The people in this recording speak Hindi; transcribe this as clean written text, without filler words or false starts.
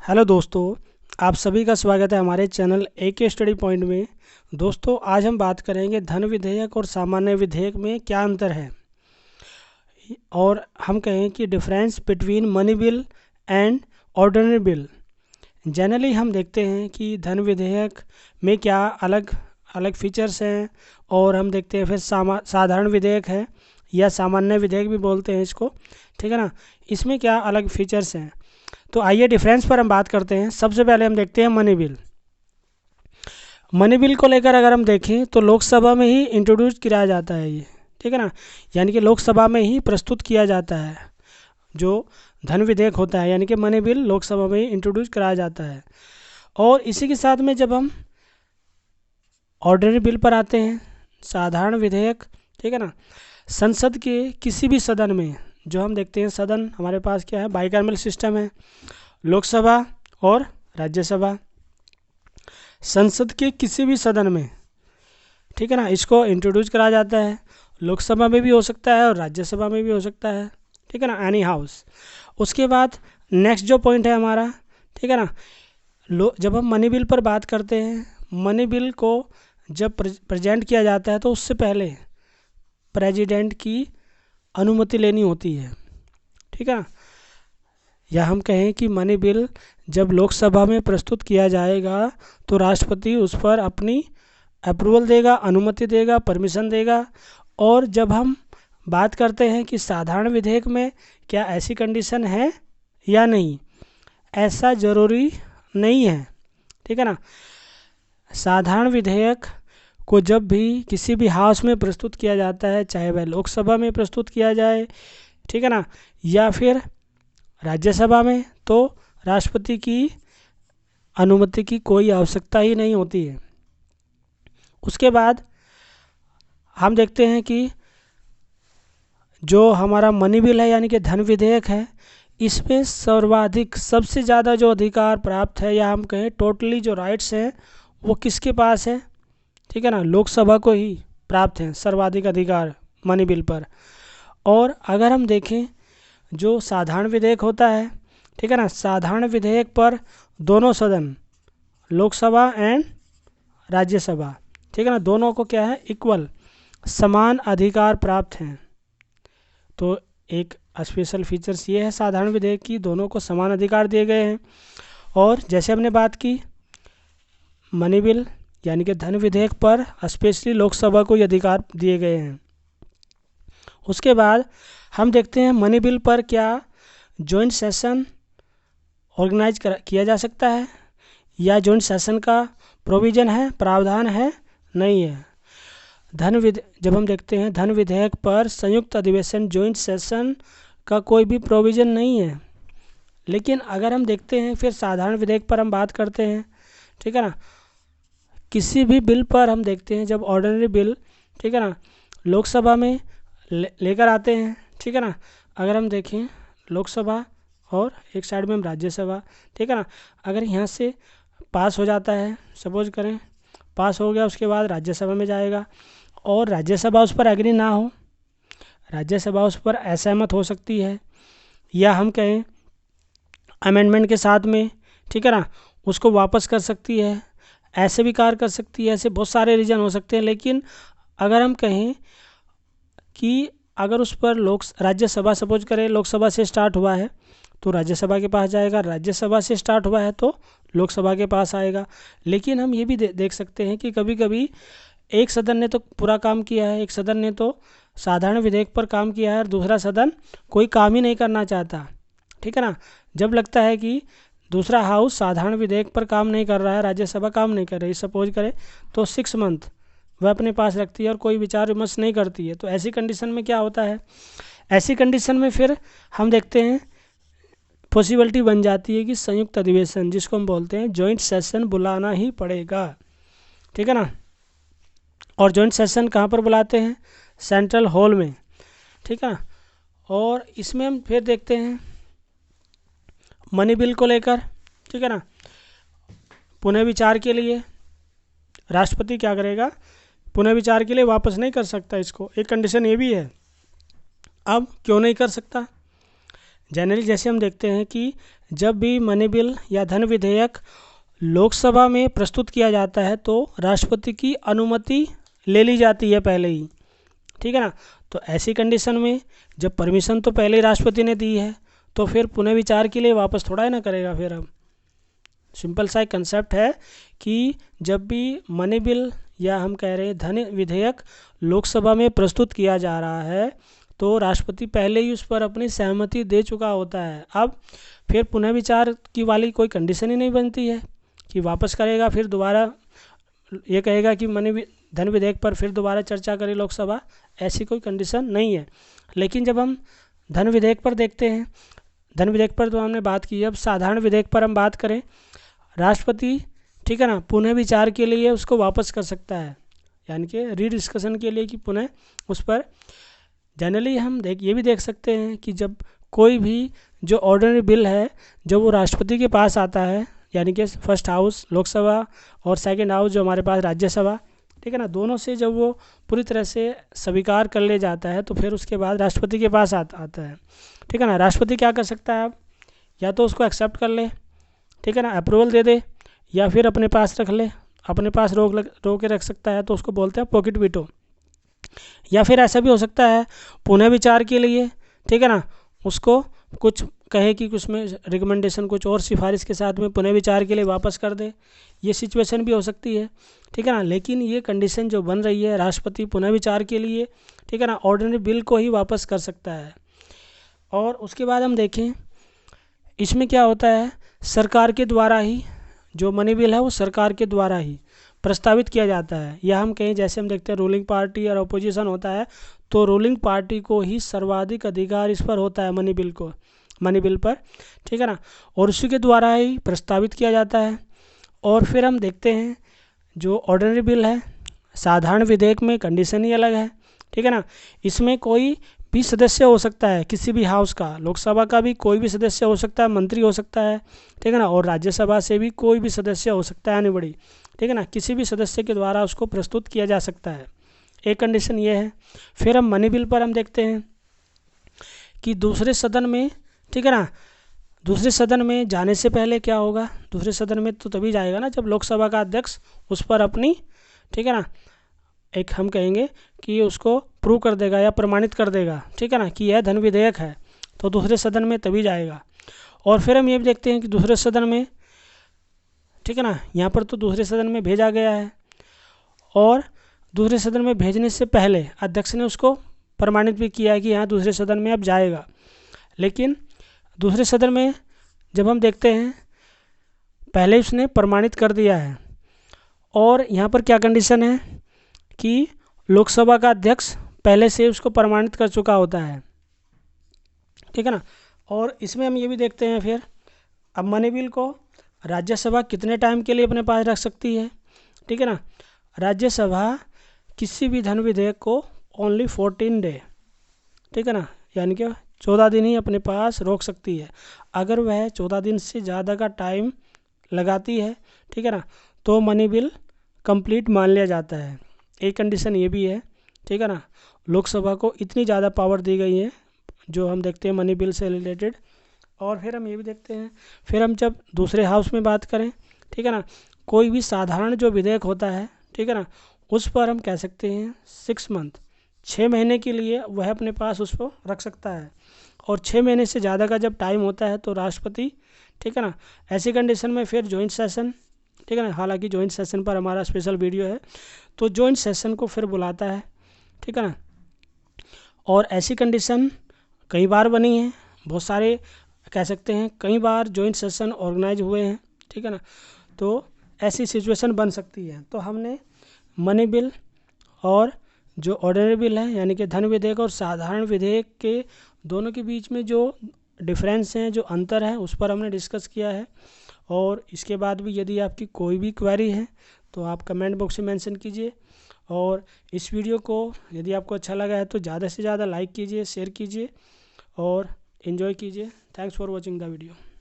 हेलो दोस्तों, आप सभी का स्वागत है हमारे चैनल AK स्टडी पॉइंट में। दोस्तों, आज हम बात करेंगे धन विधेयक और सामान्य विधेयक में क्या अंतर है, और हम कहें कि difference between money bill and ordinary bill. Generally हम देखते हैं कि धन विधेयक में क्या अलग अलग फीचर्स हैं, और हम देखते हैं फिर साधारण विधेयक है या सामान्य विधेयक भी बोलते हैं इसको, ठीक है ना। इसमें क्या अलग फीचर्स हैं, तो आइए डिफरेंस पर हम बात करते हैं। सबसे पहले हम देखते हैं मनी बिल। मनी बिल को लेकर अगर हम देखें तो लोकसभा में ही इंट्रोड्यूस किया जाता है ये, ठीक है ना, यानी कि लोकसभा में ही प्रस्तुत किया जाता है जो धन विधेयक होता है, यानी कि मनी बिल लोकसभा में ही इंट्रोड्यूस कराया जाता है। और इसी के साथ में जब हम ऑर्डिनरी बिल पर आते हैं, साधारण विधेयक, ठीक है ना, संसद के किसी भी सदन में, जो हम देखते हैं सदन हमारे पास क्या है, बाइकैमरल सिस्टम है, लोकसभा और राज्यसभा। संसद के किसी भी सदन में, ठीक है ना, इसको इंट्रोड्यूस करा जाता है। लोकसभा में भी हो सकता है और राज्यसभा में भी हो सकता है, ठीक है ना, एनी हाउस। उसके बाद नेक्स्ट जो पॉइंट है हमारा, ठीक है ना, जब हम मनी बिल पर बात करते हैं, मनी बिल को जब प्रेजेंट किया जाता है तो उससे पहले प्रेसिडेंट की अनुमति लेनी होती है, ठीक है ना। या हम कहें कि मनी बिल जब लोकसभा में प्रस्तुत किया जाएगा तो राष्ट्रपति उस पर अपनी अप्रूवल देगा, अनुमति देगा, परमिशन देगा। और जब हम बात करते हैं कि साधारण विधेयक में क्या ऐसी कंडीशन है या नहीं, ऐसा ज़रूरी नहीं है, ठीक है ना। साधारण विधेयक को जब भी किसी भी हाउस में प्रस्तुत किया जाता है, चाहे वह लोकसभा में प्रस्तुत किया जाए, ठीक है ना, या फिर राज्यसभा में, तो राष्ट्रपति की अनुमति की कोई आवश्यकता ही नहीं होती है। उसके बाद हम देखते हैं कि जो हमारा मनी बिल है यानी कि धन विधेयक है, इसमें सर्वाधिक सबसे ज़्यादा जो अधिकार प्राप्त है, या हम कहें टोटली जो राइट्स हैं वो किसके पास है, ठीक है ना, लोकसभा को ही प्राप्त हैं सर्वाधिक अधिकार मनी बिल पर। और अगर हम देखें जो साधारण विधेयक होता है, ठीक है ना, साधारण विधेयक पर दोनों सदन, लोकसभा एंड राज्यसभा, ठीक है ना, दोनों को क्या है, इक्वल समान अधिकार प्राप्त हैं। तो एक स्पेशल फीचर्स ये है साधारण विधेयक की, दोनों को समान अधिकार दिए गए हैं। और जैसे हमने बात की मनी बिल यानी कि धन विधेयक पर स्पेशली लोकसभा को ये अधिकार दिए गए हैं। उसके बाद हम देखते हैं मनी बिल पर क्या जॉइंट सेशन ऑर्गेनाइज किया जा सकता है, या जॉइंट सेशन का प्रोविज़न है, प्रावधान है, नहीं है। जब हम देखते हैं धन विधेयक पर संयुक्त अधिवेशन जॉइंट सेशन का कोई भी प्रोविज़न नहीं है। लेकिन अगर हम देखते हैं फिर साधारण विधेयक पर हम बात करते हैं, ठीक है ना, किसी भी बिल पर हम देखते हैं जब ऑर्डिनरी बिल, ठीक है ना, लोकसभा में लेकर आते हैं, ठीक है ना, अगर हम देखें लोकसभा और एक साइड में हम राज्यसभा, ठीक है ना, अगर यहाँ से पास हो जाता है, सपोज करें पास हो गया, उसके बाद राज्यसभा में जाएगा और राज्यसभा उस पर एग्री ना हो, राज्यसभा उस पर असहमत हो सकती है, या हम कहें अमेंडमेंट के साथ में, ठीक है ना, उसको वापस कर सकती है, ऐसे भी कार्य कर सकती है। ऐसे बहुत सारे रीज़न हो सकते हैं। लेकिन अगर हम कहें कि अगर उस पर राज्यसभा, सपोज करें लोकसभा से स्टार्ट हुआ है तो राज्यसभा के पास जाएगा, राज्यसभा से स्टार्ट हुआ है तो लोकसभा के पास आएगा। लेकिन हम ये भी देख सकते हैं कि कभी कभी एक सदन ने तो पूरा काम किया है, एक सदन ने तो साधारण विधेयक पर काम किया है और दूसरा सदन कोई काम ही नहीं करना चाहता, ठीक है ना। जब लगता है कि दूसरा हाउस साधारण विधेयक पर काम नहीं कर रहा है, राज्यसभा काम नहीं कर रही, सपोज करें, तो 6 मंथ वह अपने पास रखती है और कोई विचार विमर्श नहीं करती है। तो ऐसी कंडीशन में क्या होता है, ऐसी कंडीशन में फिर हम देखते हैं पॉसिबिलिटी बन जाती है कि संयुक्त अधिवेशन, जिसको हम बोलते हैं जॉइंट सेशन, बुलाना ही पड़ेगा, ठीक है ना। और जॉइंट सेशन कहाँ पर बुलाते हैं, सेंट्रल हॉल में, ठीक है ना। और इसमें हम फिर देखते हैं मनी बिल को लेकर, ठीक है ना, पुनः विचार के लिए राष्ट्रपति क्या करेगा, पुनः विचार के लिए वापस नहीं कर सकता इसको। एक कंडीशन ये भी है। अब क्यों नहीं कर सकता, जनरली जैसे हम देखते हैं कि जब भी मनी बिल या धन विधेयक लोकसभा में प्रस्तुत किया जाता है तो राष्ट्रपति की अनुमति ले ली जाती है पहले ही, ठीक है ना। तो ऐसी कंडीशन में जब परमिशन तो पहले ही राष्ट्रपति ने दी है तो फिर पुनः विचार के लिए वापस थोड़ा ही ना करेगा। फिर अब सिंपल सा एक कंसेप्ट है कि जब भी मनी बिल या हम कह रहे हैं धन विधेयक लोकसभा में प्रस्तुत किया जा रहा है तो राष्ट्रपति पहले ही उस पर अपनी सहमति दे चुका होता है। अब फिर पुनः विचार की वाली कोई कंडीशन ही नहीं बनती है कि वापस करेगा फिर दोबारा ये कहेगा कि धन विधेयक पर फिर दोबारा चर्चा करे लोकसभा, ऐसी कोई कंडीशन नहीं है। लेकिन जब हम धन विधेयक पर देखते हैं, धन विधेयक पर तो हमने बात की, अब साधारण विधेयक पर हम बात करें, राष्ट्रपति ठीक है ना पुनः विचार के लिए उसको वापस कर सकता है, यानी कि रीडिस्कशन के लिए कि पुनः उस पर। जनरली हम ये भी देख सकते हैं कि जब कोई भी जो ऑर्डिनरी बिल है जब वो राष्ट्रपति के पास आता है, यानी कि फर्स्ट हाउस लोकसभा और सेकंड हाउस जो हमारे पास राज्यसभा, ठीक है ना, दोनों से जब वो पूरी तरह से स्वीकार कर ले जाता है तो फिर उसके बाद राष्ट्रपति के पास आता है, ठीक है ना। राष्ट्रपति क्या कर सकता है, अब या तो उसको एक्सेप्ट कर ले, ठीक है ना, अप्रूवल दे दे, या फिर अपने पास रख ले, अपने पास रोक के रख सकता है तो उसको बोलते हैं पॉकेट वीटो। या फिर ऐसा भी हो सकता है पुनः विचार के लिए, ठीक है ना, उसको कुछ कहे कि उसमें रिकमेंडेशन कुछ और सिफारिश के साथ में पुनः विचार के लिए वापस कर दे, ये सिचुएशन भी हो सकती है, ठीक है ना। लेकिन ये कंडीशन जो बन रही है, राष्ट्रपति पुनः विचार के लिए, ठीक है ना, ऑर्डिनरी बिल को ही वापस कर सकता है। और उसके बाद हम देखें इसमें क्या होता है, सरकार के द्वारा ही जो मनी बिल है वो सरकार के द्वारा ही प्रस्तावित किया जाता है। या हम कहें जैसे हम देखते हैं रूलिंग पार्टी और अपोजिशन होता है तो रूलिंग पार्टी को ही सर्वाधिक अधिकार इस पर होता है, मनी बिल पर, ठीक है ना, और उसी के द्वारा ही प्रस्तावित किया जाता है। और फिर हम देखते हैं जो ऑर्डिनरी बिल है, साधारण विधेयक में कंडीशन ही अलग है, ठीक है ना। इसमें कोई भी सदस्य हो सकता है, किसी भी हाउस का, लोकसभा का भी कोई भी सदस्य हो सकता है, मंत्री हो सकता है, ठीक है ना, और राज्यसभा से भी कोई भी सदस्य हो सकता है, एनीबॉडी, ठीक है ना, किसी भी सदस्य के द्वारा उसको प्रस्तुत किया जा सकता है। एक कंडीशन ये है। फिर हम मनी बिल पर हम देखते हैं कि दूसरे सदन में, ठीक है ना, दूसरे सदन में जाने से पहले क्या होगा, दूसरे सदन में तो तभी जाएगा ना जब लोकसभा का अध्यक्ष उस पर अपनी, ठीक है ना, एक हम कहेंगे कि उसको प्रूव कर देगा या प्रमाणित कर देगा, ठीक है ना, कि यह धन विधेयक है, तो दूसरे सदन में तभी जाएगा। और फिर हम ये भी देखते हैं कि दूसरे सदन में, ठीक है ना, यहाँ पर तो दूसरे सदन में भेजा गया है और दूसरे सदन में भेजने से पहले अध्यक्ष ने उसको प्रमाणित भी किया है कि यहाँ दूसरे सदन में अब जाएगा। लेकिन दूसरे सदन में जब हम देखते हैं पहले उसने प्रमाणित कर दिया है और यहाँ पर क्या कंडीशन है कि लोकसभा का अध्यक्ष पहले से उसको प्रमाणित कर चुका होता है, ठीक है ना। और इसमें हम ये भी देखते हैं फिर अब मनी बिल को राज्यसभा कितने टाइम के लिए अपने पास रख सकती है, ठीक है ना। राज्यसभा किसी भी धन विधेयक को ओनली 14 डे, ठीक है ना, यानी कि 14 दिन ही अपने पास रोक सकती है। अगर वह 14 दिन से ज़्यादा का टाइम लगाती है, ठीक है ना, तो मनी बिल कंप्लीट मान लिया जाता है। एक कंडीशन ये भी है, ठीक है ना, लोकसभा को इतनी ज़्यादा पावर दी गई है जो हम देखते हैं मनी बिल से रिलेटेड। और फिर हम ये भी देखते हैं, फिर हम जब दूसरे हाउस में बात करें, ठीक है ना, कोई भी साधारण जो विधेयक होता है, ठीक है ना, उस पर हम कह सकते हैं 6 मंथ, 6 महीने के लिए वह अपने पास उसको रख सकता है। और 6 महीने से ज़्यादा का जब टाइम होता है तो राष्ट्रपति, ठीक है ना, ऐसी कंडीशन में फिर जॉइंट सेशन, ठीक है ना, हालांकि जॉइंट सेशन पर हमारा स्पेशल वीडियो है, तो जॉइंट सेशन को फिर बुलाता है, ठीक है ना। और ऐसी कंडीशन कई बार बनी है, बहुत सारे कह सकते हैं कई बार जॉइंट सेशन ऑर्गेनाइज हुए हैं, ठीक है ना, तो ऐसी सिचुएशन बन सकती है। तो हमने मनी बिल और जो ऑर्डिनरी बिल है यानी कि धन विधेयक और साधारण विधेयक के दोनों के बीच में जो डिफरेंस हैं, जो अंतर है, उस पर हमने डिस्कस किया है। और इसके बाद भी यदि आपकी कोई भी क्वेरी है तो आप कमेंट बॉक्स में मेंशन कीजिए। और इस वीडियो को यदि आपको अच्छा लगा है तो ज़्यादा से ज़्यादा लाइक कीजिए, शेयर कीजिए और एंजॉय कीजिए। Thanks for watching the video.